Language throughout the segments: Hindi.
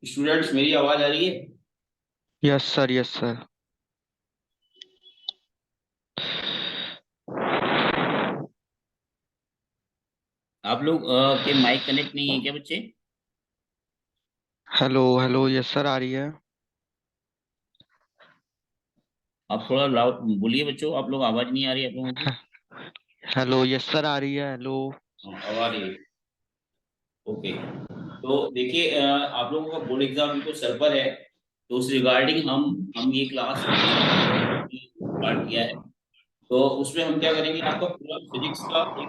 स्टूडेंट्स, मेरी आवाज आ रही है? Yes sir, yes sir. आप लोग के माइक कनेक्ट नहीं है क्या बच्चे? हेलो हेलो, यस सर, आ रही है। आप थोड़ा लाउड बोलिए बच्चों, आप लोग आवाज नहीं आ रही है आप लोगों की। हेलो, यस सर, आ रही है। हेलो। हाँ, अब आ रही है। ओके। तो देखिए, आप लोगों का बोर्ड एग्जाम बिल्कुल सर पर है। तो उस रिगार्डिंग हम ये क्लास स्टार्ट किया है। तो उसमें हम क्या करेंगे, आपका पूरा फिजिक्स का एक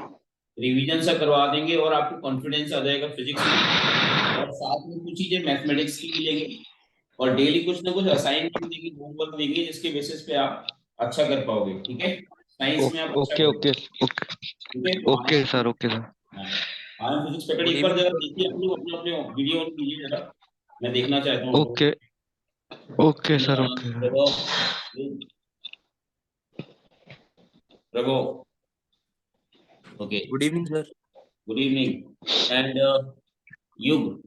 रिवीजन सा करवा देंगे और आपको कॉन्फिडेंस आ जाएगा फिजिक्स में। और साथ में कुछ चीजें मैथमेटिक्स की भी लेंगे। और डेली कुछ ना कुछ असाइनमेंट देंगे, होमवर्क देंगे, जिसके बेसिस पे आप अच्छा कर पाओगे। ठीक है, साइंस में आप अच्छा ओके करोगे। Okay okay. ठीक है, तो ओके सर, ओके सर। हाँ, आयन फिजिक्स पकड़ गुड एक बार इवनिंग जरा सर। देखिए, आप लोग अपने अपने वीडियो ऑन कीजिए जरा। मैं देखना चाहता हूँ आपको। Okay okay sir, okay. प्रभो, प्रभो। Okay. Good evening sir. Good evening and युग।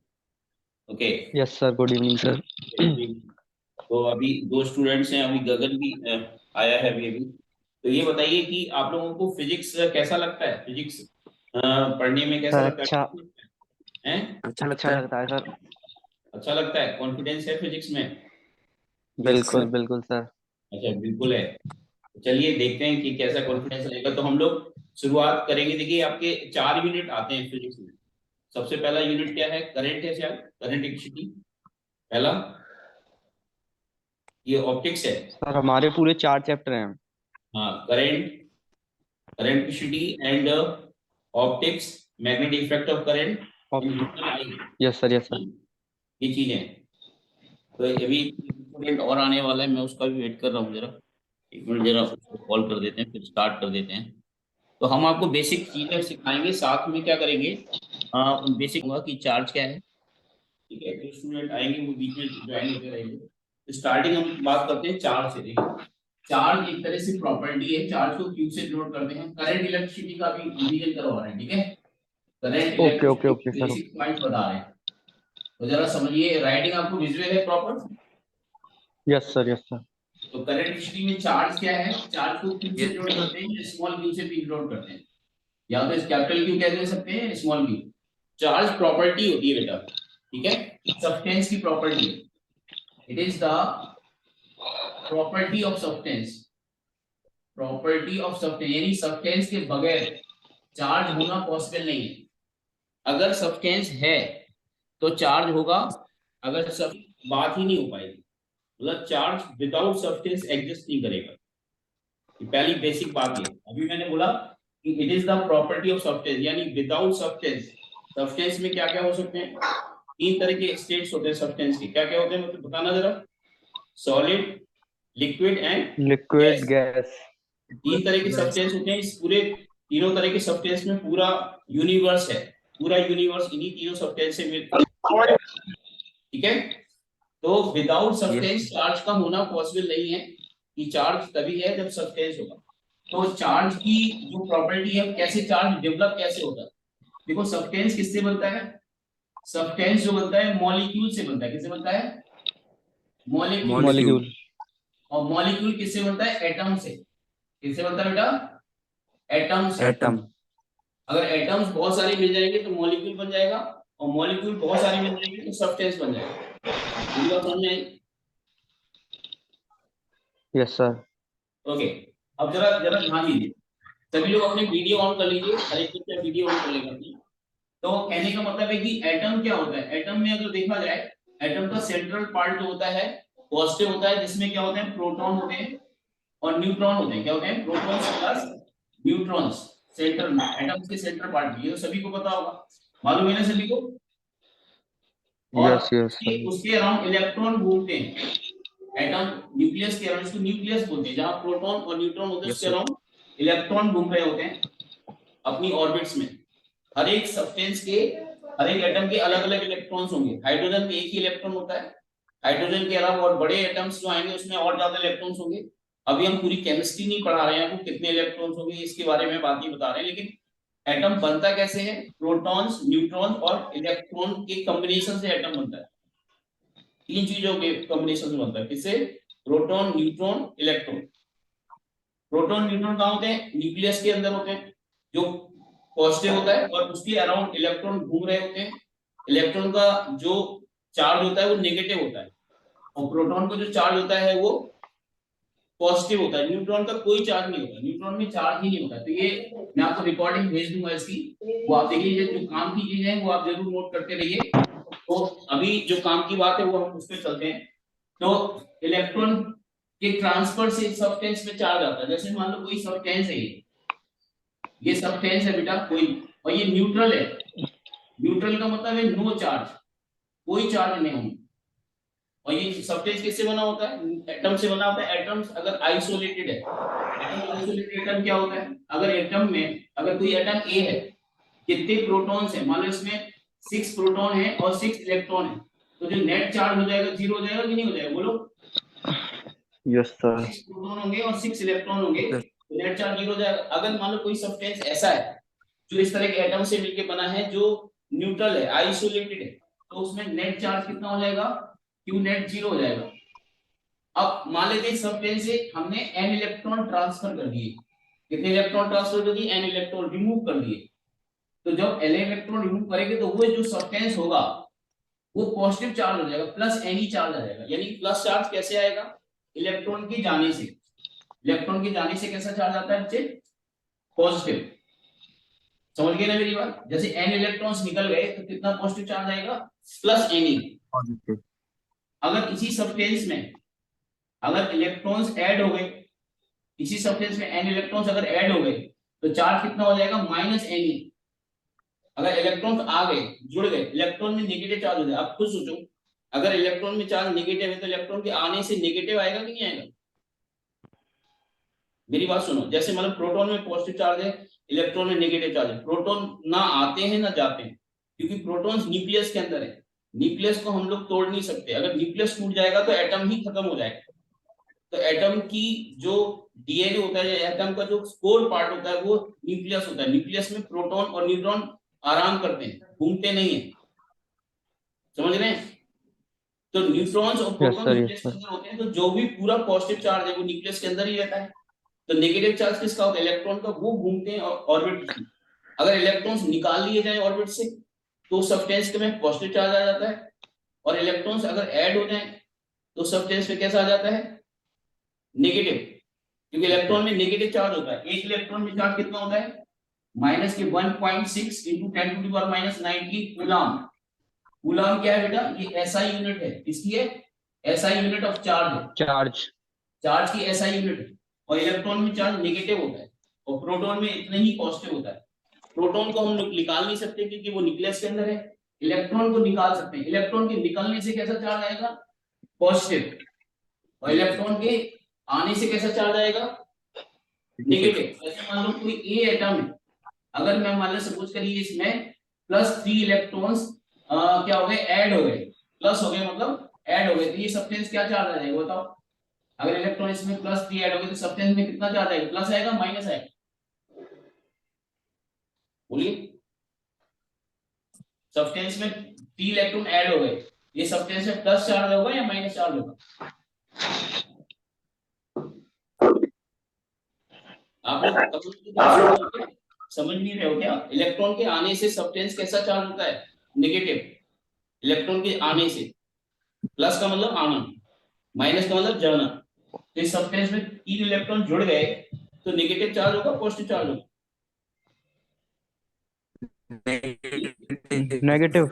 Okay. Yes sir, good evening sir. तो अभी दो स्टूडेंट्स हैं, अभी गगन भी आया है अभी अभी। तो ये बताइए कि आप लोगों को फिजिक्स कैसा लगता है? फिजिक्स पढ़ने में कैसा सर लगता अच्छा। है? हैं? अच्छा अच्छा लगता है। लगता है सर। अच्छा लगता है, कॉन्फिडेंस है फिजिक्स में? यस बिल्कुल सर। बिल्कुल सर। अच्छा, बिल्कुल है। तो चलिए देखते हैं कि कैसा कॉन्फिडेंस रहेगा। तो हम लोग शुरुआत करेंगे। देखिए, आपके 4 यूनिट आते हैं फिजिक्स में। सबसे पहला यूनिट क्या है? करंट है शायद, करंट इलेक्ट्रिसिटी पहला। ये ऑप्टिक्स है। सर हमारे पूरे 4 चैप्टर हैं। हाँ, current, current electricity and optics, magnetic effect of current in human I. Yes sir, yes sir. ये चीजें। तो अभी स्टूडेंट और आने वाला है, मैं उसका भी वेट कर रहा हूँ जरा। एक मिनट, जरा उसको कॉल कर देते हैं, फिर स्टार्ट कर देते हैं। तो हम आपको बेसिक चीजें सिखाएंगे, साथ में क्या करेंगे, बेसिक होगा कि चार्ज क्या है। ठीक है, जो स्टूडेंट आएंगे वो बीच में ज्वाइन होते रहेंगे। तो स्टार्टिंग हम बात करते हैं चार्ज से। देखिए, चार्ज एक तरह से प्रॉपर्टी है, चार्ज को क्यू से डिनोट करते हैं। करंट इलेक्ट्रिसिटी का भी रिवीजन करवा रहे हैं। ठीक है, current okay okay electricity okay sir. Basic point बता रहे हैं। तो जरा समझिए, राइटिंग आपको विजुअल है proper? Yes sir, yes sir. तो करंट इलेक्ट्रिसिटी में चार्ज क्या है? चार्ज को क्यू से यस डिनोट सर। करते हैं या स्मॉल क्यू से भी डिनोट करते हैं? या तो इस कैपिटल क्यू कह दे सकते हैं, स्मॉल क्यू। चार्ज प्रॉपर्टी होती है बेटा। ठीक है, सब्सटेंस की प्रॉपर्टी है। It is the property of substance. Property of substance यानी सब्सटेंस के बगैर चार्ज होना पॉसिबल नहीं है। अगर सब्सटेंस है तो चार्ज होगा। अगर सब बात ही नहीं हो पाएगी, मतलब चार्ज विदाउट सब्सटेंस एग्जिस्ट नहीं करेगा। ये पहली बेसिक बात है। अभी मैंने बोला कि it is the property of substance, यानी विदाउट सब्सटेंस। सब्सटेंस में क्या क्या हो सकते हैं? 3 तरह के स्टेट्स होते हैं सब्सटेंस के। क्या क्या होते हैं मतलब बताना जरा। Solid, liquid and liquid gas. Gas. 3 तरह के सब्सटेंस होते हैं। इस पूरे तीनों तरह के सब्सटेंस में पूरा यूनिवर्स है। पूरा यूनिवर्स इन्हीं तीनों सब्सटेंस से मिलकर। ठीक है, तो विदाउट यस सब्सटेंस चार्ज का होना पॉसिबल नहीं है। कि चार्ज तभी है जब सब्सटेंस होगा। तो चार्ज की जो प्रॉपर्टी है, कैसे चार्ज डेवलप कैसे होता है? देखो, सब्सटेंस किससे बनता है? सब्सटेंस जो बनता है मॉलिक्यूल से बनता है। किससे बनता है? मॉलिक्यूल से। मॉलिक्यूल। मॉलिक्यूल। और मॉलिक्यूल किससे बनता है? एटम से। किससे बनता है बेटा? एटम से। एटम। अगर एटम्स बहुत सारे मिल जाएंगे तो मॉलिक्यूल बन जाएगा। और मॉलिक्यूल बहुत सारे मिल जाएंगे तो सब्सटेंस बन जाएगा। मेरी बात समझ में आई? Yes sir. ओके। अब जरा जरा ध्यान दीजिए। सभी लोग अपने वीडियो ऑन कर लीजिए, हर एक बच्चा वीडियो ऑन कर लेगा अपनी। तो कहने का मतलब है कि एटम क्या होता है? एटम में अगर देखा जाए, एटम का सेंट्रल पार्ट जो होता है पॉजिटिव होता है, जिसमें क्या होते हैं? प्रोटॉन होते हैं और न्यूट्रॉन होते हैं। क्या होते हैं? Protons plus neutrons. सेंटर में, एटम्स के सेंटर पार्ट में, ये तो सभी को पता होगा, मालूम है ना सभी को। और यस यस उसके सर। उसके अराउंड इलेक्ट्रॉन घूमते हैं। एटम न्यूक्लियस के अराउंड, इसको न्यूक्लियस बोलते हैं, जहां प्रोटॉन और न्यूट्रॉन होते हैं यस उसके सर। अराउंड इलेक्ट्रॉन घूम रहे होते हैं अपनी ऑर्बिट्स में। हर एक सब्सटेंस के, हर एक एटम के अलग अलग इलेक्ट्रॉन्स होंगे। हाइड्रोजन में एक ही इलेक्ट्रॉन होता है। हाइड्रोजन के अलावा और बड़े एटम्स जो आएंगे उसमें और ज्यादा इलेक्ट्रॉन्स होंगे। अभी हम पूरी केमिस्ट्री नहीं पढ़ा रहे हैं आपको, कितने इलेक्ट्रॉन्स होंगे इसके बारे में बात नहीं बता रहे हैं। लेकिन एटम बनता कैसे है? प्रोटॉन्स, न्यूट्रॉन और इलेक्ट्रॉन के कॉम्बिनेशन से एटम बनता है। तीन चीजों के कॉम्बिनेशन से बनता है। किससे? Proton, neutron, electron. Proton neutron कहाँ होते हैं? न्यूक्लियस के अंदर होते हैं, जो पॉजिटिव होता है, और उसके अराउंड इलेक्ट्रॉन घूम रहे होते हैं। इलेक्ट्रॉन का जो चार्ज होता है वो नेगेटिव होता है, और प्रोटॉन का जो चार्ज होता है वो पॉजिटिव होता है। न्यूट्रॉन का कोई चार्ज नहीं होता, न्यूट्रॉन में चार्ज ही नहीं होता। तो ये मैं आपको रिकॉर्डिंग भेज दूंगा इसकी, वो आप देखिए। ये जो काम की चीजें हैं वो आप जरूर नोट करते रहिए। तो अभी जो काम की बात है वो हम उस पर चलते हैं। तो इलेक्ट्रॉन के ट्रांसफर से सब्सटेंस में चार्ज आता है। जैसे मान लो कोई सब्सटेंस है, ये सब्सटेंस है बेटा कोई, और ये न्यूट्रल है। न्यूट्रल का मतलब है नो चार्ज, कोई चार्ज नहीं होना। और ये सब्सटेंस किससे बना होता है? एटम से बना होता है। एटम्स अगर आइसोलेटेड है, आइसोलेटेड एटम क्या होता है? अगर एटम में अगर कोई एटम ए है, कितने प्रोटॉन्स है? मान लो इसमें 6 प्रोटॉन है और 6 इलेक्ट्रॉन है, तो जो नेट चार्ज हो जाएगा 0 हो जाएगा कि नहीं हो जाएगा? बोलो। Yes sir. 6 प्रोटॉन होंगे और 6 इलेक्ट्रॉन होंगे, तो नेट चार्ज 0 हो जाएगा। अगर मान लो कोई सब्सटेंस ऐसा है जो इस तरह के एटम से मिलकर बना है, जो न्यूट्रल है, आइसोलेटेड है, तो उसमें नेट चार्ज कितना हो जाएगा? क्यू नेट 0 हो जाएगा। अब मान लेते हैं सब्सटेंस से हमने n इलेक्ट्रॉन ट्रांसफर कर दिए। कितने इलेक्ट्रॉन ट्रांसफर कर दिए? n इलेक्ट्रॉन रिमूव कर दिए। तो जब n इलेक्ट्रॉन रिमूव करेंगे तो वो जो सब्सटेंस होगा वो पॉजिटिव चार्ज हो जाएगा, प्लस n ही चार्ज आ जाएगा। यानी प्लस चार्ज कैसे आएगा? इलेक्ट्रॉन के जाने से। इलेक्ट्रॉन के जाने से कैसा चार्ज आता है बच्चे? पॉजिटिव। समझ गए ना मेरी बात? जैसे n इलेक्ट्रॉन्स निकल गए तो कितना पॉजिटिव चार्ज आएगा? प्लस n ही। पॉजिटिव। अगर इसी सब्सटेंस में अगर इलेक्ट्रॉन्स ऐड हो गए, इसी सब्सटेंस में n इलेक्ट्रॉन्स अगर ऐड हो गए, तो चार्ज कितना हो जाएगा? माइनस n ही। अगर इलेक्ट्रॉन्स आ गए, जुड़ गए, इलेक्ट्रॉन में नेगेटिव चार्ज हो जाए। आप खुद सोचो, अगर इलेक्ट्रॉन में चार्ज नेगेटिव है तो इलेक्ट्रॉन के आने से नेगेटिव आएगा कि नहीं आएगा? मेरी बात सुनो, जैसे मतलब प्रोटॉन में पॉजिटिव चार्ज है, इलेक्ट्रॉन में नेगेटिव चार्ज है। प्रोटॉन ना आते हैं ना जाते हैं, क्योंकि प्रोटॉन्स न्यूक्लियस के अंदर है। न्यूक्लियस को हम लोग तोड़ नहीं सकते। अगर न्यूक्लियस टूट जाएगा तो एटम ही खत्म हो जाएगा। तो एटम की जो डीएनए होता है, एटम का जो कोर पार्ट होता है वो न्यूक्लियस होता है। न्यूक्लियस में प्रोटॉन और न्यूट्रॉन आराम करते हैं, घूमते नहीं है। समझ रहे हैं? तो न्यूट्रॉन्स और yes proton sir, yes nucleus के सर। अंदर होते हैं, तो जो भी पूरा पॉजिटिव चार्ज है वो न्यूक्लियस के अंदर ही रहता है। तो नेगेटिव चार्ज किसका होता है? इलेक्ट्रॉन का। वो घूमते हैं ऑर्बिट में। अगर इलेक्ट्रॉन्स निकाल लिए जाए ऑर्बिट से तो सब्सटेंस के में पॉजिटिव चार्ज आ जाता है, और इलेक्ट्रॉन्स अगर ऐड हो जाए तो सब्सटेंस में कैसा आ जाता है? नेगेटिव। क्योंकि इलेक्ट्रॉन में नेगेटिव चार्ज होता है। एक इलेक्ट्रॉन में चार्ज कितना होता है? माइनस के 1.6 इंटू 10⁻⁹ कूलम। कूलम क्या है बेटा? ये एसआई यूनिट है। किसकी है? एसआई यूनिट ऑफ चार्ज है। चार्ज। चार्ज की एसआई यूनिट है। और इलेक्ट्रॉन में चार्ज नेगेटिव होता है, और प्रोटॉन में इतना ही पॉजिटिव होता है। प्रोटॉन को हम लोग निकाल नहीं सकते क्योंकि वो न्यूक्लियस के अंदर है। इलेक्ट्रॉन को निकाल सकते हैं। इलेक्ट्रॉन के निकलने से कैसा चार्ज आएगा? पॉजिटिव। और इलेक्ट्रॉन के आने से कैसा चार्ज आएगा? नेगेटिव। जैसे मान लो कोई ए एटम है, अगर मैं मान लो सपोज करिए इसमें +3 इलेक्ट्रॉन्स क्या हो गए? ऐड हो गए। प्लस हो गए मतलब ऐड हो गए, तो ये सब्सटेंस क्या चार्ज आ जाएगा बताओ? अगर इलेक्ट्रॉन इसमें +3 ऐड हो गए तो सब्सटेंस में कितना चार्ज आएगा? प्लस आएगा, माइनस आएगा? बोलिए। सब्सटेंस में 3 इलेक्ट्रॉन ऐड हो गए, ये सब्सटेंस में प्लस चार्ज होगा या माइनस चार्ज होगा? आप लोग समझ नहीं रहे हो क्या? इलेक्ट्रॉन के आने से सब्सटेंस कैसा चार्ज होता है? नेगेटिव। इलेक्ट्रॉन के आने से, प्लस का मतलब आना, माइनस का मतलब जाना। तो इस सब्सटेंस में 3 इलेक्ट्रॉन जुड़ गए तो नेगेटिव चार्ज होगा, पॉजिटिव चार्ज होगा? नेगेटिव।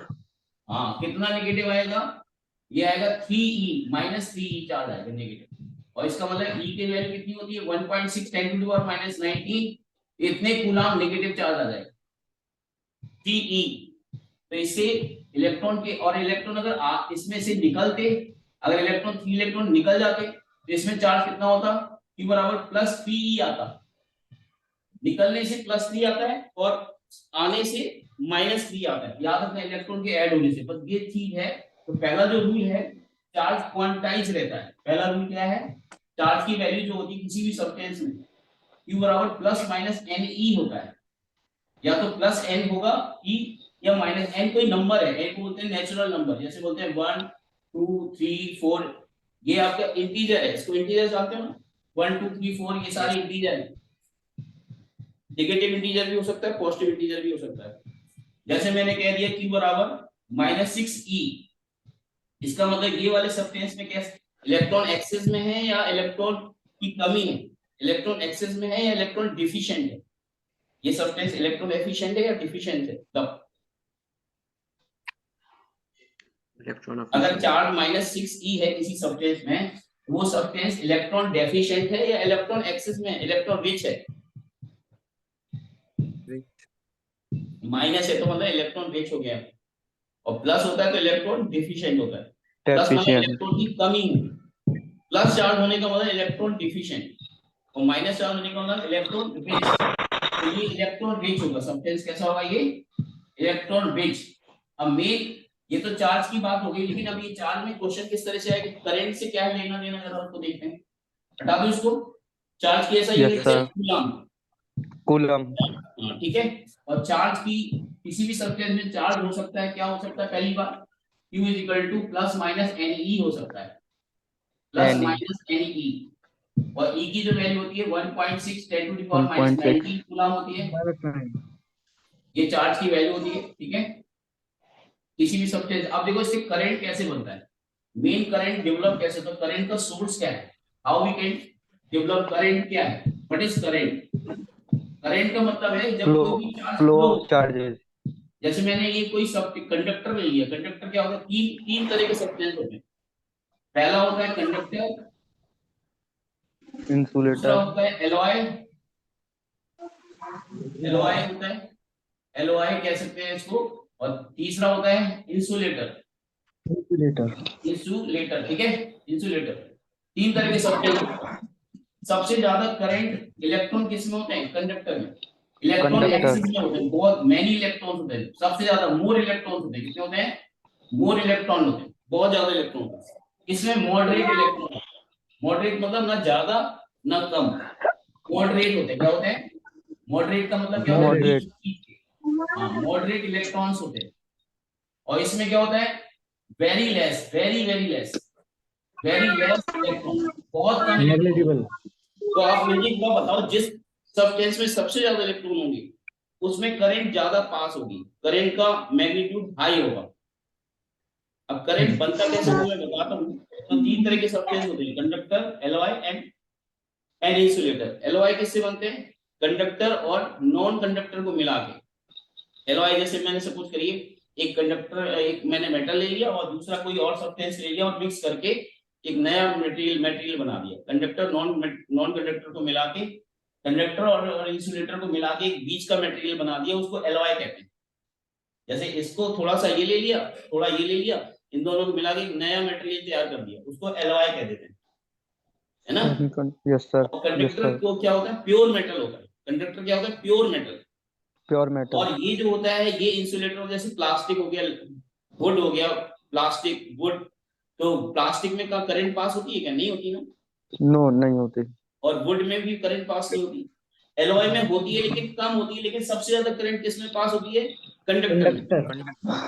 हाँ, कितना नेगेटिव आएगा? ये आएगा 3e, -3e चार्ज आएगा नेगेटिव। और इसका मतलब e की वैल्यू कितनी होती है? 1.6 10⁻⁹ इतने कूलम नेगेटिव चार्ज आ जाएगा, 3e। तो इससे इलेक्ट्रॉन के, और इलेक्ट्रॉन अगर इसमें से निकलते, अगर इलेक्ट्रॉन 3 इलेक्ट्रॉन निकल जाते तो इसमें चार्ज कितना होता? q बराबर +3e आता। निकलने से +3 आता है और आने से -3 आता है। याद रखना, इलेक्ट्रॉन के ऐड होने से। बस ये चीज है। तो पहला जो रूल है, चार्ज क्वांटाइज रहता है। पहला रूल क्या है? चार्ज की वैल्यू जो होती है किसी भी सब्सटेंस में, q बराबर ±ne होता है। या तो +n होगा e, या -n कोई नंबर है। n को बोलते हैं नेचुरल नंबर, जैसे बोलते हैं 1 2 3 4 ये आपका इंटीजर है, इसको इंटीजर जानते हो ना, 1 2 3 4 ये सारे इंटीजर है। नेगेटिव इंटीजर भी हो सकता है, पॉजिटिव इंटीजर भी हो सकता है। जैसे मैंने कह दिया q बराबर -6e, इसका मतलब ये वाले सब्सटेंस में कैसे इलेक्ट्रॉन एक्सेस में है या इलेक्ट्रॉन की कमी है, इलेक्ट्रॉन एक्सेस में है या इलेक्ट्रॉन डिफिशिएंट है, ये सब्सटेंस इलेक्ट्रॉन एफिशिएंट है या डिफिशिएंट है तब। इलेक्ट्रॉन अगर चार्ज -6e है किसी सब्सटेंस में, वो सब्सटेंस इलेक्ट्रॉन डेफिशिएंट है या इलेक्ट्रॉन एक्सेस में, इलेक्ट्रॉन रिच है। माइनस है तो मतलब इलेक्ट्रॉन रिच हो गया, और प्लस होता है तो इलेक्ट्रॉन डिफिशिएंट होता है। प्लस मतलब डेफिशिएंट। इलेक्ट्रॉन की कमी है, प्लस चार्ज होने का मतलब इलेक्ट्रॉन डिफिशिएंट, और माइनस चार्ज होने का मतलब इलेक्ट्रॉन रिच। तो ये इलेक्ट्रॉन रिच होगा, सब्सटेंस कैसा होगा ये, इलेक्ट्रॉन रिच। अब मेन ये तो चार्ज की बात हो गई, लेकिन अब ये चार्ज में क्वेश्चन किस तरह से आएगा, करंट से क्या लेना देना जरा आपको देखते हैं। हटा दो इसको, चार्ज की ऐसा यस यूनिट है सर। कूलम। कूलम। हाँ ठीक है। और चार्ज की किसी भी सब्सटेंस में चार्ज हो सकता है, क्या हो सकता है, पहली बात Q is equal two plus minus NE हो सकता है, प्लस एनी माइनस NE। और E की जो वैल्यू होती है 1.6 10 टू द पावर 1.6 -19 कूलम होती है, ये चार्ज की वैल्यू होती है। ठीक है, किसी भी सब्सटेंस। अब देखो इससे करंट कैसे बनता है, मेन करंट डेवलप कैसे होता है, करंट का सोर्स क्या है, how we can develop current, क्या है, व्हाट इज करंट। करंट का मतलब है जब फ्लो कोई भी चार्ज फ्लो फ्लो ऑफ होता है। चार्जेस। जैसे मैंने ये कोई सब कंडक्टर ले लिया, कंडक्टर क्या होता है, तीन तीन तरह के सब्सटेंस होते हैं। पहला होता है कंडक्टर, दूसरा इंसुलेटर। होता है एलॉय, एलॉय होता है, एलओआई कह सकते हैं इसको। और तीसरा होता है इंसुलेटर, इंसुलेटर। ठीक है, इंसुलेटर, तीन तरह के सब्सटेंस होते हैं। सबसे ज्यादा करंट इलेक्ट्रॉन किस में होते हैं, कंडक्टर में। Electron conductor. एक्सिस में होते हैं, बहुत मैनी इलेक्ट्रॉन होते हैं, सबसे ज्यादा मोर इलेक्ट्रॉन होते हैं। कितने होते हैं, मोर इलेक्ट्रॉन होते हैं, बहुत ज्यादा इलेक्ट्रॉन होते हैं। इसमें मॉडरेट इलेक्ट्रॉन, मॉडरेट मतलब ना ज्यादा ना कम, मॉडरेट होते हैं। क्या होते हैं, मॉडरेट का मतलब क्या होता है, मॉडरेट। बीच। हाँ, मॉडरेट इलेक्ट्रॉन्स होते हैं। और इसमें क्या होता है, very less, very very less, very less electron, बहुत कम इलेक्ट्रॉन। तो आप मुझे एक बात बताओ, जिस सब्सटेंस में सबसे ज्यादा इलेक्ट्रॉन होंगे उसमें करंट ज्यादा पास होगी, करंट का मैग्नीट्यूड हाई होगा। अब करंट बनता कैसे वो मैं बताता हूँ। तो तीन तरह के सब्सटेंस होते हैं, conductor, alloy and insulator. Alloy किससे बनते हैं, कंडक्टर और नॉन कंडक्टर को मिला के। एलॉय जैसे मैंने सपोज करिए, एक कंडक्टर, एक मैंने मेटल ले लिया और दूसरा कोई और सब्सटेंस ले लिया और मिक्स करके एक नया मटेरियल मटेरियल बना दिया। कंडक्टर नॉन नॉन कंडक्टर को मिला के, कंडक्टर और इंसुलेटर को मिला के एक बीच का मटेरियल बना दिया, उसको एलॉय कहते हैं। जैसे इसको थोड़ा सा ये ले लिया, थोड़ा ये ले लिया, इन दोनों को मिला के एक नया मटेरियल तैयार कर दिया, उसको एलॉय कह देते हैं, है ना। Yes sir. और यस कंडक्टर सर। को क्या होता है, प्योर मेटल होता है। कंडक्टर क्या होता है, प्योर मेटल। Pure metal. और ये जो होता है ये इंसुलेटर, जैसे प्लास्टिक हो गया, वुड हो गया, प्लास्टिक वुड। तो प्लास्टिक में का करंट पास होती है क्या, नहीं होती ना। नो, नहीं होती। और वुड में भी करंट पास नहीं होती। एलॉय में होती है लेकिन कम होती है, लेकिन सबसे ज्यादा करंट किस में पास होती है, कंडक्टर में।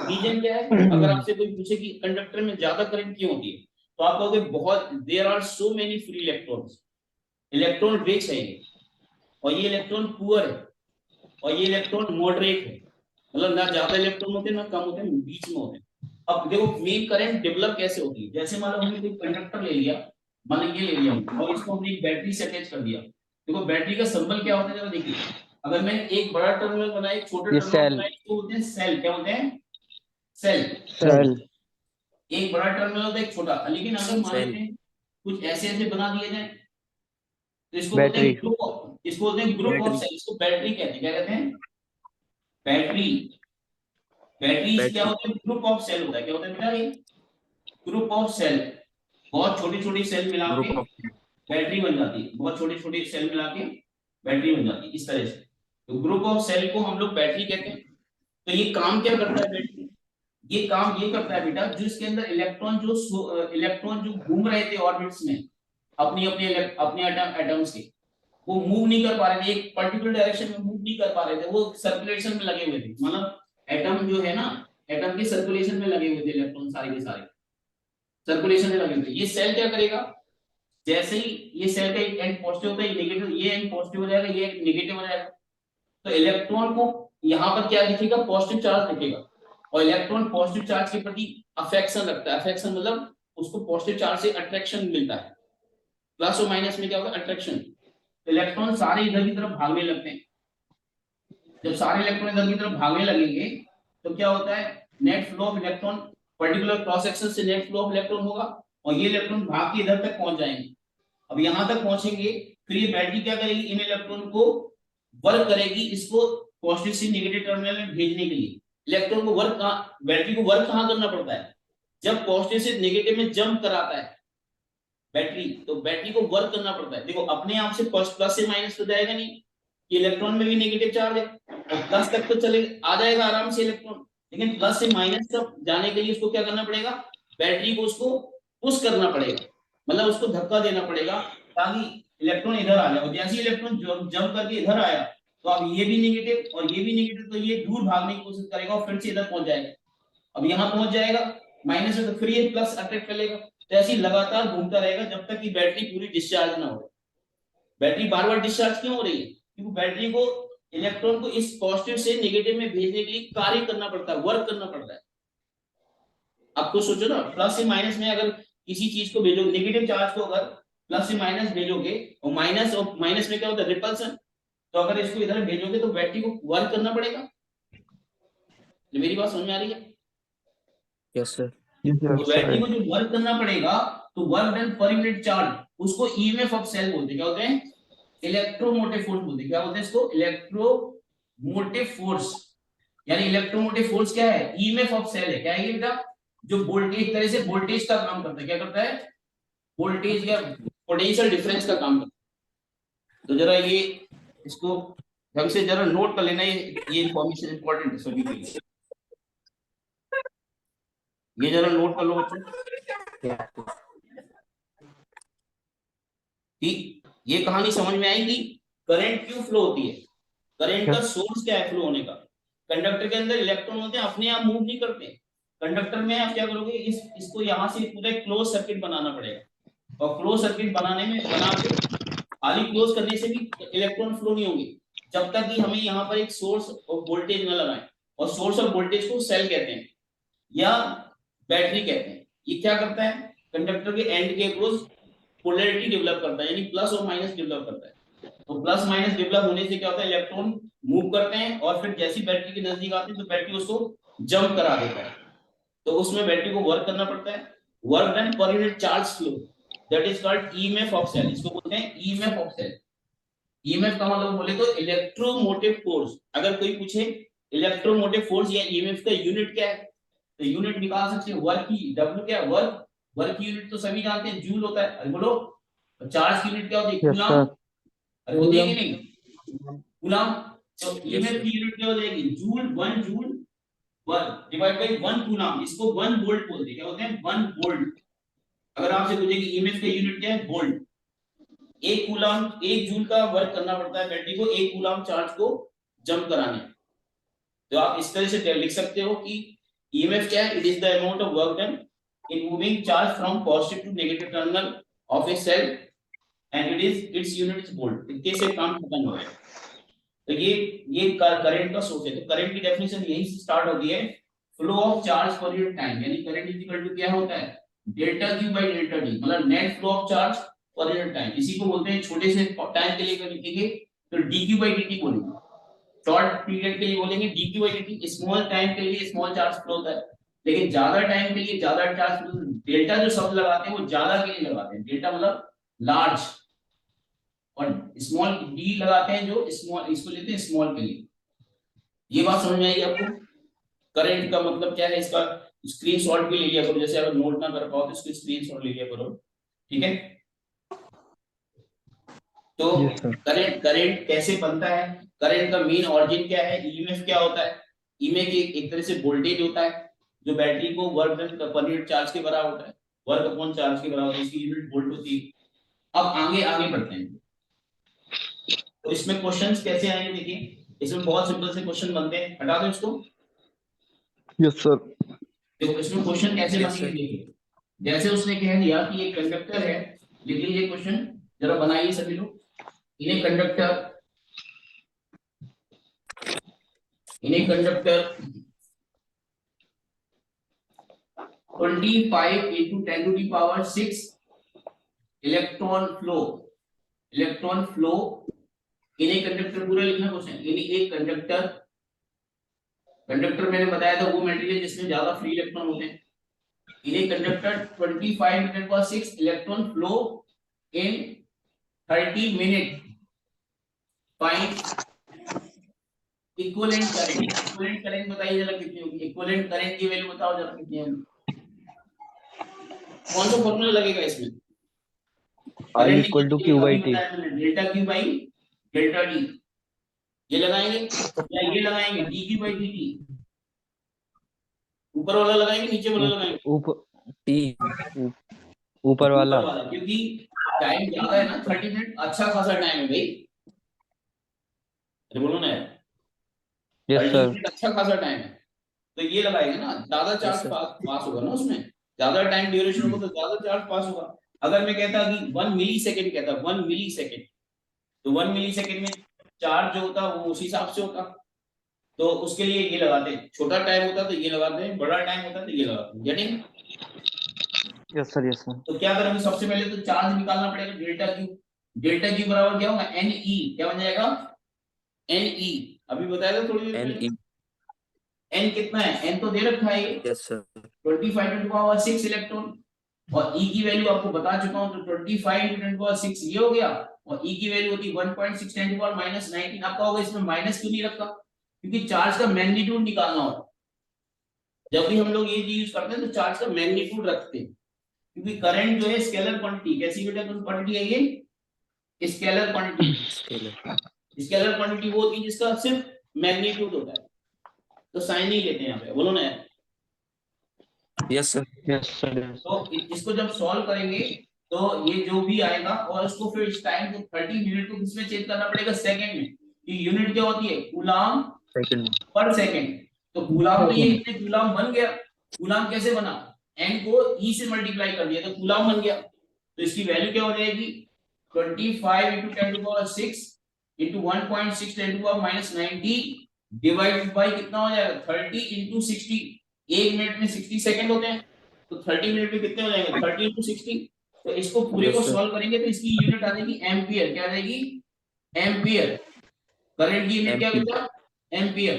रीजन क्या है, अगर आपसे कोई पूछे कि कंडक्टर में ज्यादा करंट क्यों होती है, तो आप कहोगे बहुत, there are so many free electrons, electron rich है ये, और ये इलेक्ट्रॉन पुअर है, और ये इलेक्ट्रॉन मॉडरेट है, मतलब ना ज्यादा इलेक्ट्रॉन होते हैं ना कम होते हैं, बीच में होते हैं। अब देखो मेन करंट डेवलप कैसे होती है, जैसे मान लो हमने कोई कंडक्टर ले लिया, मान लो ये ले लिया हमने, और इसको हमने एक बैटरी से अटैच कर दिया। देखो बैटरी का सिंबल क्या होता है जरा देखिए, अगर मैंने एक बड़ा टर्मिनल बनाया, एक छोटा ये टर्मिनल सेल। बनाया, इसको बोलते हैं सेल। क्या बोलते हैं, सेल। सेल। एक बड़ा टर्मिनल होता है एक छोटा, लेकिन अगर मान लेते सेल। हैं कुछ ऐसे ऐसे बना दिए जाए, तो इसको बोलते हैं बैटरी। ग्रुप, इसको बोलते हैं ग्रुप ऑफ सेल, इसको बैटरी कहते हैं। क्या कहते हैं, बैटरी। बैटरी क्या होता है, ग्रुप ऑफ सेल होता है। क्या होता है बेटा, ये ग्रुप ऑफ सेल, बहुत छोटी छोटी सेल मिला के बैटरी बन जाती है, बहुत छोटी छोटी सेल मिला के बैटरी बन जाती है इस तरह से। तो ग्रुप ऑफ सेल को हम लोग बैटरी कहते हैं। तो ये काम क्या करता है बैटरी, ये काम ये करता है बेटा, जो इसके अंदर इलेक्ट्रॉन जो इलेक्ट्रॉन जो घूम रहे थे ऑर्बिट्स में, अपनी अपनी अपने एटम्स के, वो मूव नहीं कर पा रहे थे, एक पर्टिकुलर डायरेक्शन में मूव नहीं कर पा रहे थे, वो सर्कुलेशन में लगे हुए थे। मतलब एटम जो है ना, एटम के सर्कुलेशन में लगे हुए थे इलेक्ट्रॉन सारे के सारे। सर्कुलेशन में लगे हुए। ये सेल क्या करेगा, जैसे ही ये सेल का एक एंड पॉजिटिव होता है, ये नेगेटिव, ये एंड पॉजिटिव हो जाएगा, ये नेगेटिव हो जाएगा। तो इलेक्ट्रॉन को यहाँ पर क्या दिखेगा, पॉजिटिव चार्ज दिखेगा, और इलेक्ट्रॉन पॉजिटिव चार्ज के प्रति अफेक्शन रखता है। अफेक्शन मतलब उसको पॉजिटिव चार्ज से अट्रैक्शन मिलता है। प्लस और माइनस में क्या होगा, अट्रैक्शन। इलेक्ट्रॉन सारे इधर की तरफ भागने लगते हैं। जब सारे इलेक्ट्रॉन इधर की तरफ भागने लगेंगे तो क्या होता है, net flow of electron, particular cross section से नेट फ्लो ऑफ इलेक्ट्रॉन होगा, और ये इलेक्ट्रॉन भाग के इधर तक पहुंच जाएंगे। अब यहां तक पहुंचेंगे, फिर ये बैटरी क्या करेगी, इन इलेक्ट्रॉन को वर्क करेगी, इसको पॉजिटिव से नेगेटिव टर्मिनल में भेजने के लिए। इलेक्ट्रॉन को वर्क कहाँ, बैटरी को वर्क कहाँ करना पड़ता है, जब पॉजिटिव से नेगेटिव में जंप कराता है बैटरी, तो बैटरी को वर्क करना पड़ता है। देखो अपने आप से प्लस से माइनस तो जाएगा नहीं, ये इलेक्ट्रॉन में भी नेगेटिव चार्ज है, और प्लस तक तो चले आ जाएगा आराम से इलेक्ट्रॉन, लेकिन प्लस से माइनस तक जाने के लिए उसको क्या करना पड़ेगा, बैटरी को उसको पुश करना पड़ेगा, मतलब उसको धक्का देना पड़ेगा, ताकि इलेक्ट्रॉन इधर आ जाए। और जैसे ही इलेक्ट्रॉन जंप करके इधर आया, तो अब ये भी नेगेटिव और ये भी नेगेटिव, तो ये दूर भागने की कोशिश करेगा और फिर से इधर पहुंच जाएगा। अब यहाँ पहुंच जाएगा माइनस में, तो फिर ये प्लस अट्रैक्ट कर लेगा। तो ऐसे ही लगातार घूमता रहेगा जब तक कि बैटरी पूरी डिस्चार्ज ना हो। बैटरी बार बार डिस्चार्ज क्यों हो रही है, क्योंकि बैटरी को इलेक्ट्रॉन को इस पॉजिटिव से नेगेटिव में भेजने के लिए कार्य करना पड़ता है, वर्क करना पड़ता है। आपको सोचो ना, प्लस से माइनस में अगर किसी चीज को भेजो, नेगेटिव चार्ज को अगर प्लस से माइनस भेजोगे, और माइनस में क्या होता है, रिपल्सन, तो अगर इसको इधर भेजोगे तो बैटरी को वर्क करना पड़ेगा। मेरी बात समझ में आ रही है? Yes sir. तो बैटरी को जो वर्क करना पड़ेगा, तो work done per unit charge, उसको ईएमएफ ऑफ सेल बोलते हैं। क्या होते हैं, इलेक्ट्रोमोटिव फोर्स बोलते हैं। क्या बोलते हैं इसको, इलेक्ट्रोमोटिव फोर्स। यानी इलेक्ट्रोमोटिव फोर्स क्या है, ईएमएफ ऑफ सेल है। क्या है ये बेटा, जो वोल्टेज, एक तरह से वोल्टेज का काम करता है। क्या करता है, वोल्टेज या पोटेंशियल डिफरेंस का काम करता है। तो जरा ये इसको ढंग से जरा नोट कर लेना, ये इंफॉर्मेशन इंपॉर्टेंट है सभी के लिए। ये जरा नोट कर लो बच्चों, ठीक। ये कहानी समझ में आएगी, करंट क्यों फ्लो होती है, करंट का सोर्स क्या है फ्लो होने का। कंडक्टर के अंदर इलेक्ट्रॉन होते हैं, अपने आप मूव नहीं करते। कंडक्टर में आप क्या करोगे, इसको यहाँ से पूरा क्लोज सर्किट बनाना पड़ेगा, और क्लोज सर्किट बनाने में बना के खाली क्लोज करने से भी इलेक्ट्रॉन फ्लो नहीं होंगे, जब तक कि हमें यहाँ पर एक सोर्स ऑफ वोल्टेज न लगाएं। और सोर्स ऑफ वोल्टेज को सेल कहते हैं या बैटरी कहते हैं। ये क्या करता है, कंडक्टर के एंड के अक्रॉस पोलैरिटी डेवलप करता है, यानी प्लस और माइनस डेवलप करता है। तो प्लस माइनस डेवलप होने से क्या होता है, इलेक्ट्रॉन मूव करते हैं, और फिर जैसी बैटरी के नजदीक आते हैं तो बैटरी उसको जंप करा देता है। तो उसमें बैटरी को वर्क करना पड़ता है, work done per unit charge flow, that is called EMF of cell. इसको बोलते हैं ईएमएफ ऑफ सेल। ईएमएफ का मतलब बोले तो इलेक्ट्रोमोटिव फोर्स। अगर कोई पूछे इलेक्ट्रोमोटिव फोर्स या ईएमएफ का यूनिट क्या है, तो यूनिट निकाल सकते हैं वर्क की। डब्ल्यू क्या है, वर्क। वर्क की यूनिट तो सभी जानते हैं, जूल होता है। अरे बोलो, चार्ज की यूनिट क्या होती है, कूलम। अरे होती है कि नहीं, कूलम। तो ईएमएफ की यूनिट क्या हो जाएगी, joule. 1 joule 1 divide by 1 coulomb, इसको 1 वोल्ट बोलते हैं। क्या होते हैं, 1 वोल्ट। अगर आपसे पूछे कि ईएमएफ का यूनिट क्या है, वोल्ट। 1 कूलम, 1 जूल का वर्क करना पड़ता है बैटरी को 1 कूलम चार्ज को जंप कराने। तो आप इस तरह से लिख सकते हो कि EMF क्या है, it is the amount of work done in moving charge from positive to negative terminal of a cell, and its unit is volt. इतने से काम खत्म हो गया। तो ये करंट का सोर्स है। तो करंट की डेफिनेशन यही से स्टार्ट होती है, flow of charge per unit time. यानी करंट इज इक्वल टू क्या होता है, delta Q by delta T, मतलब net flow of charge per unit time. इसी को बोलते हैं, छोटे से टाइम के लिए अगर लिखेंगे तो dq बाई dt बोलेंगे, शॉर्ट पीरियड के लिए बोलेंगे dq by dt। Small time के लिए स्मॉल चार्ज फ्लो होता है, लेकिन ज्यादा टाइम के लिए ज्यादा चार्ज फ्लो। डेल्टा जो शब्द लगाते हैं वो ज्यादा के लिए लगाते हैं, डेल्टा मतलब लार्ज, और स्मॉल डी लगाते हैं जो स्मॉल, इसको लेते हैं स्मॉल के लिए। ये बात समझ में आएगी आपको, करंट का मतलब क्या है। इसका स्क्रीनशॉट भी ले लिया करो, जैसे अगर नोट ना कर पाओ तो इसको स्क्रीनशॉट ले लिया करो, ठीक है। तो करंट कैसे बनता है, करंट का मेन ऑरिजिन क्या है, ईएमएफ क्या होता है। ईएमएफ एक तरह से वोल्टेज होता है जो बैटरी को work done per unit charge के बराबर होता है, वर्क अपॉन चार्ज के बराबर, इसकी यूनिट वोल्ट होती है। अब आगे बढ़ते हैं, तो इसमें क्वेश्चंस कैसे आएंगे, देखिए इसमें बहुत सिंपल से क्वेश्चन बनते हैं। हटा दो इसको। Yes sir. देखो इसमें क्वेश्चन कैसे बनेंगे, देखिए जैसे उसने कह दिया कि ये कंडक्टर है, लिख लीजिए क्वेश्चन, जरा बनाइए सभी लोग। In a conductor 25 into 10 to the power 6 electron flow in a conductor, पूरा लिखना क्वेश्चन। इन ए कंडक्टर मैंने बताया था वो मटेरियल जिसमें ज्यादा फ्री इलेक्ट्रॉन होते हैं। In a conductor 25 10 to 6 electron flow in 30 minute, find equivalent current बताइए जरा कितनी होगी। इक्विवेलेंट करंट की वैल्यू बताओ जरा कितनी होगी। कौन सा फॉर्मूला लगेगा इसमें? I equal to Q by T. Delta Q by delta D, ये लगाएंगे या ये लगाएंगे D Q by D T? ऊपर वाला लगाएंगे नीचे वाला लगाएंगे? ऊपर वाला, क्योंकि टाइम ज्यादा है ना, 30 मिनट अच्छा खासा टाइम है भाई। अरे बोलो ना यार, यस 30 सर, मिनट अच्छा खासा टाइम है, तो ये लगाएंगे ना, ज्यादा चार्ज पास होगा ना उसमें, ज्यादा टाइम ड्यूरेशन होगा तो ज्यादा चार्ज पास होगा। अगर मैं कहता कि 1 मिली सेकेंड कहता, 1 मिली सेकेंड, तो 1 मिली सेकेंड में चार्ज जो होता वो उसी हिसाब से होता, तो उसके लिए ये लगाते हैं। छोटा टाइम होता तो ये लगाते हैं, बड़ा टाइम होता तो ये लगाते हैं। Getting? Yes sir, yes sir. तो क्या करेंगे, सबसे पहले तो चार्ज निकालना पड़ेगा डेल्टा क्यू बराबर क्या होगा, एन ई, क्या बन जाएगा, एन ई। अभी बताया था थोड़ी देर पहले, एन कितना है, एन तो दे रखा है ये, यस सर, 25 × 10⁻⁶ इलेक्ट्रॉन, और ई की वैल्यू आपको बता चुका हूं, तो 25 × 10⁻⁶ ये हो गया, और ई की वैल्यू होती 1.6 × 10⁻⁻19। आपका होगा इसमें माइनस क्यों नहीं रखा, क्योंकि चार्ज का मैग्नीट्यूड निकालना होता। जब भी हम लोग ये चीज यूज करते हैं तो चार्ज का मैग्नीट्यूड रखते हैं, क्योंकि करंट जो है स्केलर क्वांटिटी, कैसी बेटा कौन क्वांटिटी है ये, स्केलर क्वांटिटी। स्केलर क्वांटिटी वो होती है जिसका सिर्फ मैग्नीट्यूड होता है, तो साइन नहीं लेते यहाँ पे, बोलो ना। यस सर, यस सर, तो इसको जब सॉल्व करेंगे तो ये जो भी आएगा, और उसको फिर इस टाइम को 30 मिनट को किसमें चेंज करना पड़ेगा, सेकंड में। ये यूनिट क्या होती है, कूलाम पर सेकंड। तो कूलाम तो ये इससे कूलाम बन गया। कूलाम कैसे बना, n को e से मल्टीप्लाई कर दिया तो कूलाम बन गया। तो इसकी वैल्यू क्या हो जाएगी, 25 × 10⁻⁶ into 1.6 10⁻⁻90 डिवाइडेड बाय कितना हो जाएगा, 30 × 60। एक मिनट में 60 सेकंड होते हैं, तो 30 मिनट में कितने हो जाएंगे, 30 × 60। तो इसको पूरे को सॉल्व करेंगे तो इसकी यूनिट आ जाएगी एम्पियर। क्या आ जाएगी, एम्पियर। करंट की यूनिट क्या बेटा, एम्पियर।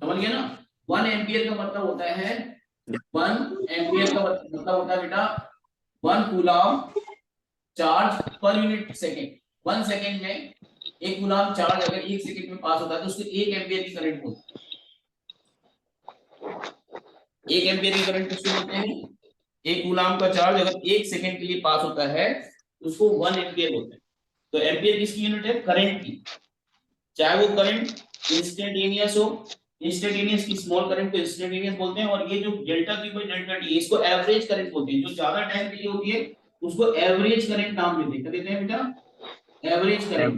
समझ गया ना। 1 एम्पियर का मतलब होता है, 1 एम्पियर का मतलब होता है बेटा 1 coulomb charge per unit second. 1 second में 1 कूलम चार्ज अगर 1 सेकंड में पास होता है तो उसको 1 एम्पियर की करंट बोलते हैं। 1 एम्पियर की करंट किसको बोलते हैं, 1 कूलम का चार्ज अगर 1 सेकंड के लिए पास होता है तो उसको 1 एम्पियर बोलते हैं। तो एम्पियर किसकी यूनिट है, करंट की। चाहे वो करंट इंस्टेंटेनियस हो, इंस्टेंटेनियस की स्मॉल करंट को इंस्टेंटेनियस बोलते हैं, और ये जो delta Q by delta T इसको एवरेज करंट बोलते हैं। जो ज्यादा टाइम के लिए होती है उसको एवरेज करंट नाम देते हैं। क्या देते हैं बेटा, एवरेज करंट।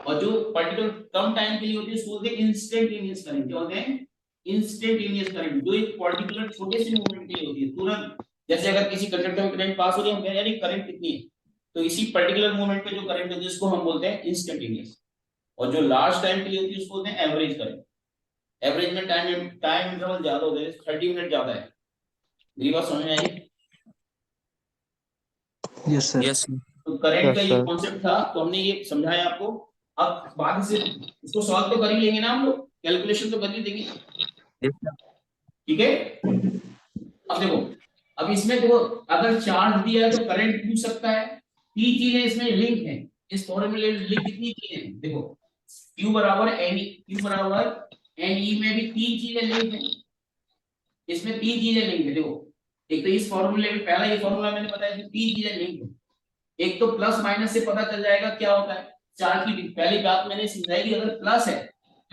और जो पर्टिकुलर कम टाइम के लिए होती है उसको बोलते हैं इंस्टेंटेनियस करंट। क्या होते हैं, इंस्टेंटेनियस करंट, जो एक पर्टिकुलर छोटे से मूवमेंट के लिए होती है तुरंत। जैसे अगर किसी कंडक्टर में करंट पास हो रही है, हम कह रहे हैं करंट कितनी है, तो इसी पर्टिकुलर मूवमेंट पे जो करंट होती है उसको हम बोलते हैं इंस्टेंटेनियस। और जो लार्ज टाइम के लिए होती है उसको बोलते हैं एवरेज करंट। एवरेज में टाइम इंटरवल ज्यादा होता है, 30 मिनट ज्यादा है। मेरी बात समझ में आई? यस सर, यस तो करंट का Yes, ये sir. कॉन्सेप्ट था, तो हमने ये समझाया आपको। अब बाद से इसको सॉल्व तो कर ही लेंगे ना हम लोग, कैलकुलेशन तो कर ही देंगे, ठीक है। अब देखो, अब इसमें देखो अगर चार्ज दिया है तो करंट पूछ सकता है। 3 चीजें इसमें लिंक है, इस फॉर्मूले में लिंक कितनी चीजें देखो, Q बराबर एन, Q बराबर एन ई में भी 3 चीजें लिंक है। इसमें 3 चीजें लिंक है। देखो एक तो इस फॉर्मूले में पहला ये फॉर्मूला मैंने बताया कि 3 चीजें लिंक है। एक तो प्लस माइनस से पता चल जाएगा क्या होता है चार्ज की। पहली बात मैंने समझाई कि अगर प्लस है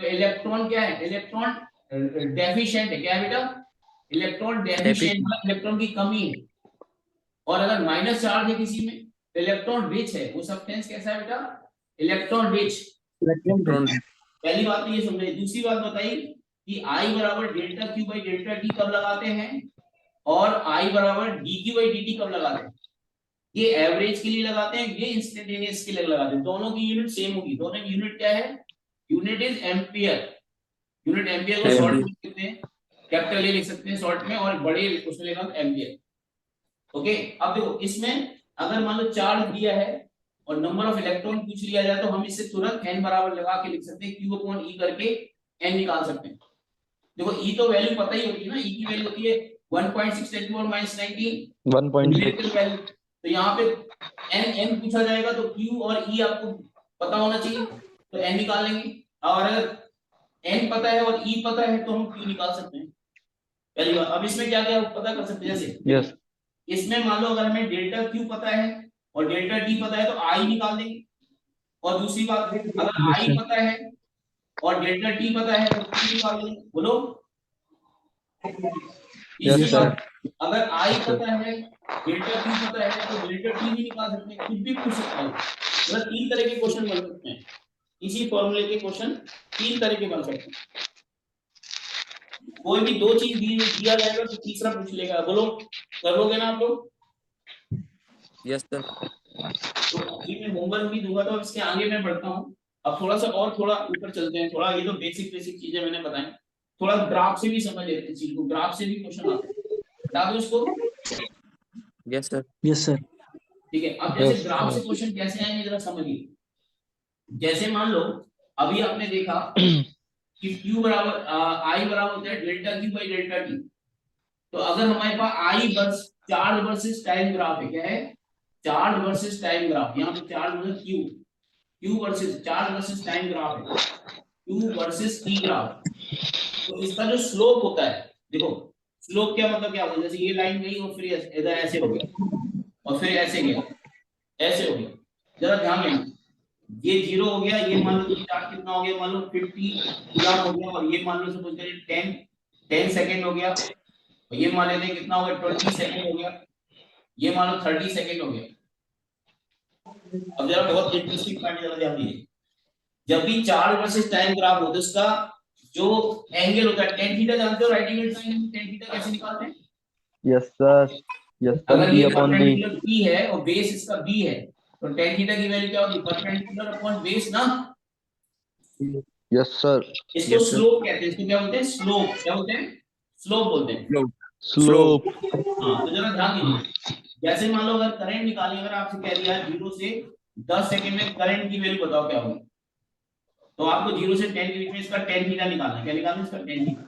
तो इलेक्ट्रॉन क्या है, इलेक्ट्रॉन डेफिशिएंट है। क्या है बेटा, इलेक्ट्रॉन डेफिशिएंट, इलेक्ट्रॉन की कमी है। और अगर माइनस चार्ज है किसी में तो इलेक्ट्रॉन रिच है। वो सब्सटेंस कैसा है बेटा, इलेक्ट्रॉन रिच। पहली बात तो ये समझे। दूसरी बात बताइए कि I बराबर delta Q by delta T कब लगाते हैं, और I बराबर dq by dt कब लगाते हैं? ये एवरेज के लिए लगाते हैं, ये इंस्टेंटेनियस के लिए लगाते हैं। दोनों की यूनिट सेम होगी। दोनों की यूनिट क्या है? Unit is ampere. Unit ampere को शॉर्ट में लिख सकते हैं, कैपिटल ए लिख सकते हैं शॉर्ट में, और बड़े उसमें लेगा एम्पियर। ओके, अब देखो इसमें अगर मान लो चार्ज दिया है और नंबर ऑफ इलेक्ट्रॉन पूछ लिया जाए तो हम इससे तुरंत n बराबर लगा के लिख सकते हैं, q अपॉन e करके n निकाल सकते हैं। देखो e तो वैल्यू पता ही होती है ना, e की वैल्यू होती है 1.6 10 to the - 19 न्यूमेरिकल 1.6 वैल्यू। तो यहाँ पे n पूछा जाएगा तो q और e आपको पता होना चाहिए, तो n निकाल लेंगे। और अगर n पता है और e पता है तो हम q निकाल सकते हैं। पहली बात, अब इसमें क्या क्या पता कर सकते हैं, जैसे यस इसमें मान लो अगर हमें डेल्टा क्यू पता है और डेल्टा टी पता है तो आई निकाल देंगे। और दूसरी बात, अगर यस आई सर पता है और डेल्टा टी पता है तो क्यू निकाल देंगे। बोलो। यस तीसरी सर बात, अगर आई पता है डेल्टा क्यू पता है तो डेल्टा टी भी निकाल सकते हैं। कुछ भी पूछ सकता है, मतलब तीन तरह के क्वेश्चन बन सकते हैं। इसी फॉर्मूले के क्वेश्चन तीन तरह के बन सकते हैं। कोई भी दो चीज दिया जाएगा तो तीसरा पूछ लेगा। बोलो, करोगे ना आप लोग? Yes sir. तो अभी मैं होमवर्क भी दूंगा तो अब इसके आगे मैं बढ़ता हूँ। अब थोड़ा सा और थोड़ा ऊपर चलते हैं। थोड़ा, ये तो बेसिक बेसिक चीजें मैंने बताई, थोड़ा ग्राफ से भी समझ लेते हैं चीज को। ग्राफ से भी क्वेश्चन आते हैं, बता दो इसको। Yes sir. यस सर ठीक है, अब जैसे यस ग्राफ से क्वेश्चन कैसे आएंगे जरा समझिए। जैसे मान लो अभी आपने देखा कि Q बराबर I बराबर होता है delta Q by delta T। तो अगर हमारे पास I versus charge versus time graph है, क्या है? Charge versus time graph. यहाँ पे चार्ज मतलब Q versus charge versus time graph है, Q वर्सेस T ग्राफ। तो इसका जो स्लोप होता है, देखो स्लोप क्या मतलब क्या होता है, जैसे ये लाइन गई और फिर इधर ऐसे हो गया और फिर ऐसे गया, ऐसे हो गया। जरा ध्यान देना, ये जीरो हो गया, ये मान लो चार्ज कितना हो गया, मान लो 50 कूलम हो गया, और ये मान लो सपोज करिए 10 सेकंड हो गया, और ये मान लेते हैं कितना हो गया, 20 सेकंड हो गया, ये मान लो 30 सेकंड हो गया। अब जरा बहुत इंटरेस्टिंग पॉइंट जरा ध्यान दीजिए। जब भी चार्ज वर्सेस टाइम ग्राफ हो तो उसका जो एंगल होता है टेन थीटा, जानते हो right angle triangle tan theta कैसे निकालते हैं? यस सर यस सर अगर बी ये अपॉन डी परपेंडिकुलर P है और बेस इसका B है तो टेन थीटा की वैल्यू क्या होगी? परपेंडिकुलर अपॉन बेस ना। यस सर इसको यस सर। स्लोप कहते हैं। इसको क्या बोलते हैं? स्लोप। क्या बोलते हैं? स्लोप बोलते हैं। Slow slow. स्लोप हाँ, तो जरा ध्यान दीजिए। जैसे मान लो अगर करंट निकालिए, अगर आपसे कह दिया है 0 से 10 सेकंड में करंट की वैल्यू बताओ क्या होगी, तो आपको 0 से 10 के बीच में इसका टेन थीटा निकालना है। क्या निकालना है? इसका टेन थीटा।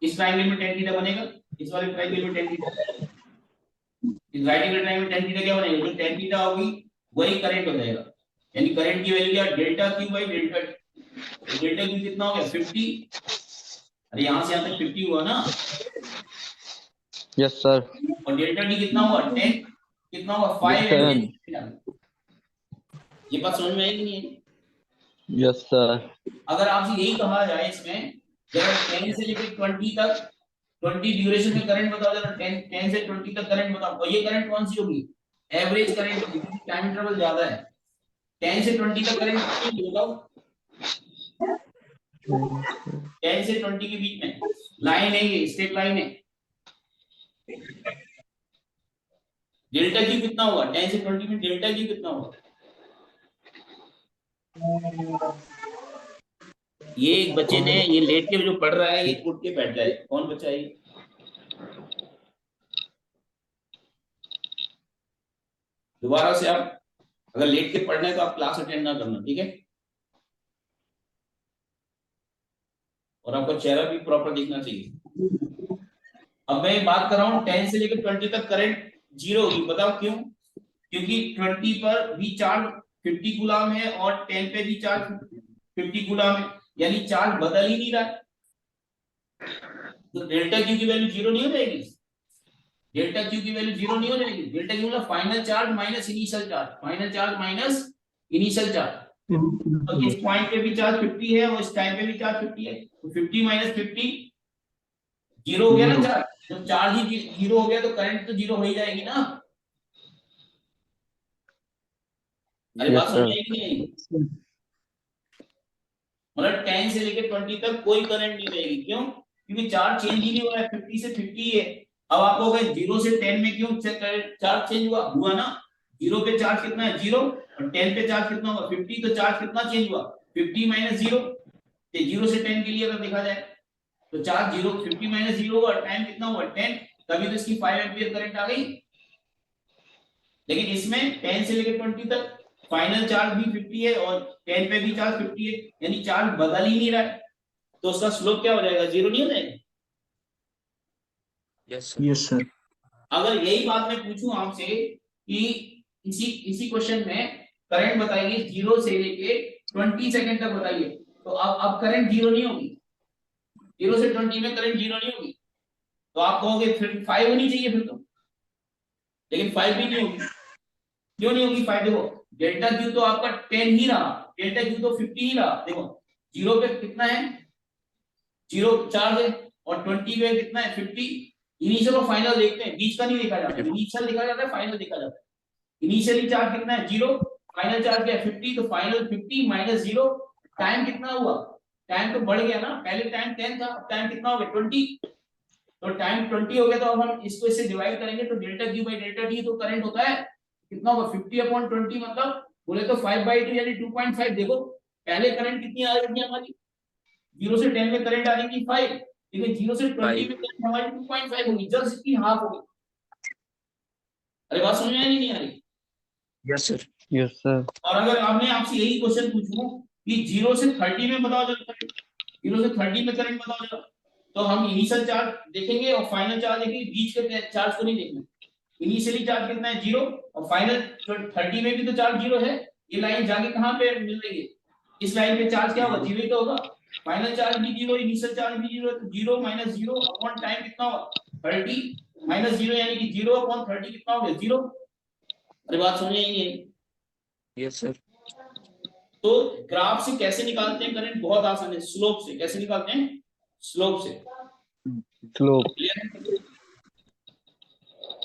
इस ट्रायंगल में टेन थीटा बनेगा, इस वाले ट्रायंगल में टेन थीटा, इस राइट एंगल ट्रायंगल में टेन थीटा क्या बनेगा? जो टेन थीटा होगी वही करंट हो जाएगा। यानी करंट की वैल्यू क्या? Delta Q by delta T. Delta Q कितना हो गया? 50। अरे यहां से यहां तक 50 हुआ ना, यस सर और डेल्टा टी कितना हुआ? 10। कितना हुआ? 5 10 ये बात समझ में आई कि नहीं आई? यस सर अगर आपसे यही कहा जाए इसमें, जरा 10 से लेकर 20 तक, 20 ड्यूरेशन में करंट बताओ, जरा 10 से 20 तक करंट बताओ, और ये करंट कौन सी होगी? एवरेज करंट होगी, क्योंकि टाइम इंटरवल ज्यादा है। 10 से 20 तक करंट कितनी होगी बताओ? 10 से 20 के बीच में लाइन है, ये स्ट्रेट लाइन है। डेल्टा क्यू कितना होगा 10 से 20 में? डेल्टा क्यू कितना होगा? ये एक बच्चे ने ये लेट के जो पढ़ रहा है ये उठ के बैठ जाए। कौन बच्चा है ये? दोबारा से आप अगर लेट के पढ़ना है तो आप क्लास अटेंड ना करना, ठीक है? और आपका चेहरा भी प्रॉपर दिखना चाहिए। अब मैं बात कर रहा हूँ 10 से लेकर 20 तक करंट जीरो होगी। बताओ क्यों? क्योंकि 20 पर भी चार्ज 50 कूलम है और 10 पे भी चार्ज 50 कूलम है, यानी चार्ज बदल ही नहीं रहा है। तो डेल्टा क्यू की वैल्यू जीरो नहीं हो जाएगी? डेल्टा क्यू की वैल्यू जीरो नहीं हो जाएगी? डेल्टा क्यू मतलब final charge minus initial charge, final charge minus initial charge. तो इस पॉइंट पे भी चार्ज 50 है और इस टाइम पे भी चार्ज 50 है, तो 50 माइनस 50 जीरो हो गया ना चार्ज। जब चार्ज ही जीरो हो गया तो करंट तो जीरो हो ही जाएगी ना। अरे यस बात समझ सर में आई कि नहीं आई? मतलब 10 से लेकर 20 तक कोई करंट नहीं रहेगी। क्यों? क्योंकि चार्ज चेंज ही नहीं हो रहा है, 50 से 50 है। अब आप कहोगे 0 से 10 में क्यों चार्ज चेंज हुआ ना? 0 पे चार्ज कितना है 0 और 10 पे चार्ज कितना होगा 50, तो चार्ज कितना चेंज हुआ 50 माइनस 0। 0 से 10 के लिए अगर देखा जाए तो चार्ज 0 50 माइनस 0 और टाइम कितना हुआ 10, तभी तो इसकी 5 एम्पीयर करंट आ गई। लेकिन इसमें 10 से लेकर 20 तक फाइनल चार्ज भी 50 है और 10 पे भी चार्ज 50 है, यानी चार्ज बदल ही नहीं रहा है, तो उसका स्लोप क्या हो जाएगा 0 नहीं हो जाएगा? Yes, sir. Yes, sir. अगर यही बात मैं पूछूं आपसे कि इसी इसी क्वेश्चन में करंट बताइए 0 से लेके 20 सेकंड तक बताइए, तो अब करंट 0 नहीं होगी, 0 से 20 में करंट 0 नहीं होगी, तो आप कहोगे फिर 5 होनी चाहिए फिर तो, लेकिन 5 भी नहीं होगी। क्यों नहीं होगी 5? देखो डेल्टा क्यू तो आपका 10 ही रहा, डेल्टा क्यू तो 50 ही रहा। देखो 0 पे कितना है 0 चार्ज है और 20 पे कितना है 50। इनिशियल और फाइनल देखते हैं, बीच का नहीं देखा जाता, इनिशियल देखा जाता है, फाइनल देखा जाता है। इनिशियली चार्ज कितना है 0, फाइनल चार्ज क्या है 50, तो फाइनल 50 माइनस 0, टाइम कितना हुआ? टाइम तो बढ़ गया ना, पहले टाइम 10 था, टाइम कितना हो गया 20, तो टाइम 20 हो गया, तो अब हम इसको इससे डिवाइड करेंगे तो delta Q by delta T तो करंट होता है कितना होगा 50/20, मतलब बोले तो 5/2 यानी 2.5। देखो पहले करंट कितनी आ रही थी हमारी 0 से 10 में करंट आ रही थी 5, लेकिन 0 से 20 में करंट हमारी 2.5 होगी, जस्ट इसकी हाफ होगी। अरे बात समझ में आई नहीं आ रही? Yes, sir. Yes, sir. और अगर आपने आपसे यही क्वेश्चन पूछूं कि 0 से 30 में बताओ जरा करंट, 0 से 30 में करंट बताओ जरा, तो हम इनिशियल चार्ज देखेंगे और फाइनल चार्ज देखेंगे, बीच के चार्ज को नहीं देखना। इनिशियली चार्ज कितना है 0 और फाइनल 30 में भी तो चार्ज 0 है। ये लाइन जाके कहां पे मिल रही है? इस लाइन पे चार्ज क्या होगा 0 ही तो होगा, फाइनल चार्ज भी 0, इनिशियल चार्ज भी 0, तो 0 माइनस 0 अपॉन टाइम कितना होगा 30 माइनस 0, यानी कि 0 अपॉन 30 कितना हो गया 0। अरे बात समझ नहीं आई? Yes, sir. तो ग्राफ से कैसे निकालते हैं करंट? बहुत आसान है, स्लोप से। कैसे निकालते हैं? स्लोप से। Slope. क्लियर है?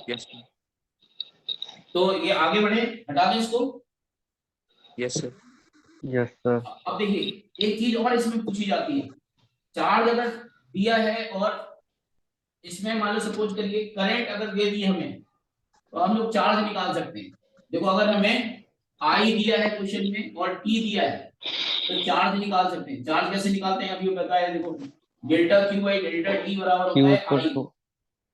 Yes, sir. तो ये आगे बढ़े, हटा दें इसको। Yes, sir. Yes, sir. अब देखिए एक चीज और इसमें पूछी जाती है, चार्ज अगर दिया है और इसमें मान लो सपोज करिए करंट अगर दे दी हमें, तो हम लोग चार्ज निकाल सकते हैं। देखो अगर हमें आई दिया है क्वेश्चन में और टी दिया है तो चार्ज निकाल सकते हैं। चार्ज कैसे निकालते हैं अभी बताया, देखो delta Q by delta T बराबर Q होता है equal आई। to.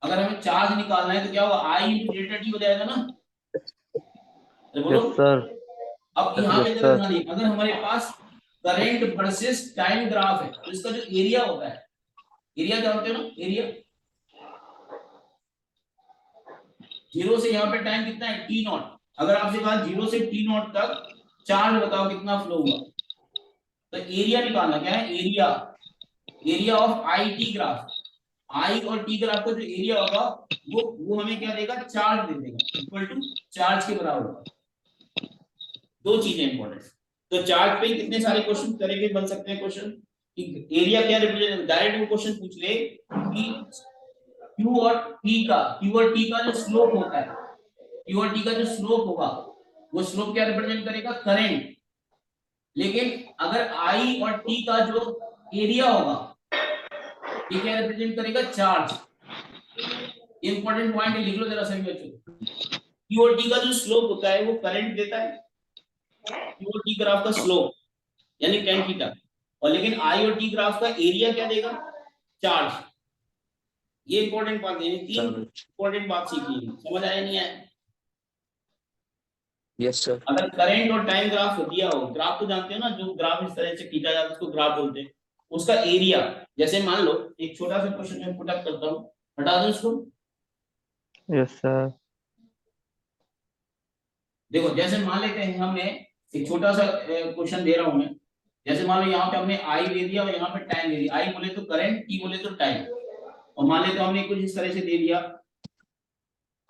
अगर हमें चार्ज निकालना है तो क्या होगा आई इंटू डेल्टा टी हो जाएगा ना? तो बोलो Yes, sir. अब यहाँ पे Yes, जरा sir. ध्यान दीजिए, अगर हमारे पास करंट वर्सेस टाइम ग्राफ है तो इसका जो एरिया होता है, एरिया जानते हो ना, एरिया 0 से यहाँ पे टाइम कितना है टी नॉट। अगर आपसे कहा 0 से टी नॉट तक चार्ज बताओ कितना फ्लो हुआ, तो एरिया निकालना क्या है, area area of I T graph. I और टी ग्राफ का जो एरिया होगा वो हमें क्या देगा, चार्ज दे देगा, इक्वल टू चार्ज के बराबर होगा। दो चीजें इंपॉर्टेंट, तो चार्ज पे कितने सारे क्वेश्चन करेंगे, बन सकते हैं क्वेश्चन कि एरिया क्या रिप्रेजेंट, डायरेक्ट वो क्वेश्चन पूछ ले कि Q और T का जो स्लोप होता है, Q और T का जो स्लोप होगा वो स्लोप क्या रिप्रेजेंट करेगा, करंट। लेकिन अगर I और T का जो एरिया होगा ये क्या रिप्रेजेंट करेगा, चार्ज। इंपॉर्टेंट पॉइंट लिख लो जरा सही बच्चों, Q और T का जो स्लोप होता है वो करंट देता है, Q और T ग्राफ का स्लोप यानी tan थीटा, और लेकिन I और T ग्राफ का एरिया क्या देगा, चार्ज। ये इंपॉर्टेंट बात है, तीन इंपॉर्टेंट बात सीखनी है, समझ आया नहीं आया? Yes, sir. अगर करंट और टाइम ग्राफ दिया हो, ग्राफ तो जानते हो ना, जो ग्राफ इस तरह से खींचा जाता है उसको ग्राफ बोलते हैं, उसका एरिया, जैसे मान लो एक छोटा सा क्वेश्चन मैं पुट अप करता हूँ, हटा दो इसको। Yes, sir. देखो जैसे मान लेते हैं हमने एक छोटा सा क्वेश्चन दे रहा हूं मैं, जैसे मान लो यहाँ पे हमने आई दे दिया और यहाँ पे टाइम दे दिया, आई बोले तो करंट, टी बोले तो टाइम, और मान लेते हमने कुछ इस तरह से दे दिया,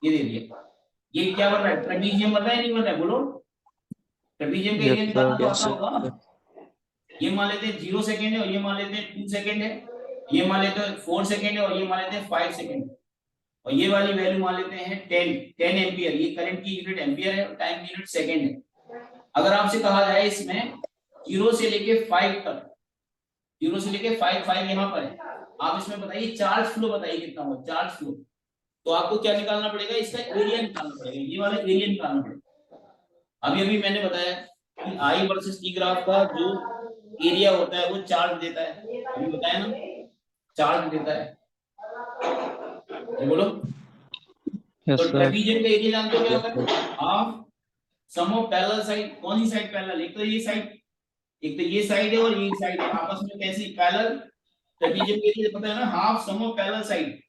ये दे दिया, ये क्या बन रहा है, ट्रेपीजियम बन रहा है नहीं बन रहा है, बोलो ट्रेपीजियम का एरिया Yes, निकालना तो Yes, आता होगा। ये मान लेते हैं 0 सेकंड है और ये मान लेते हैं 2 सेकंड है, ये मान लेते हैं 4 सेकंड है और ये मान लेते हैं 5 सेकंड, और ये वाली वैल्यू मान लेते हैं 10 एम्पियर। ये करंट की यूनिट एम्पियर है और टाइम की यूनिट सेकंड है। अगर आपसे कहा जाए इसमें 0 से लेके 5 तक, 0 से लेके 5 यहाँ पर है, आप इसमें बताइए चार्ज फ्लो बताइए कितना होगा, चार्ज फ्लो तो आपको क्या निकालना पड़ेगा, इसका एरिया निकालना पड़ेगा, ये वाला एरिया निकालना पड़ेगा। अभी अभी मैंने बताया कि आई वर्सेस टी ग्राफ का जो एरिया होता है वो चार्ज देता है, अभी बताया ना, चार्ज देता है। ये बोलो। यस तो सर। ट्रेपीजियम का एरिया जानते हो क्या Yes, होता है, half sum of parallel side. कौन सी साइड पैरेलल, एक तो ये साइड, एक तो ये साइड है और ये साइड है, आपस में कैसी पैरेलल। ट्रेपीजियम के एरिया पता है ना, half sum of parallel side.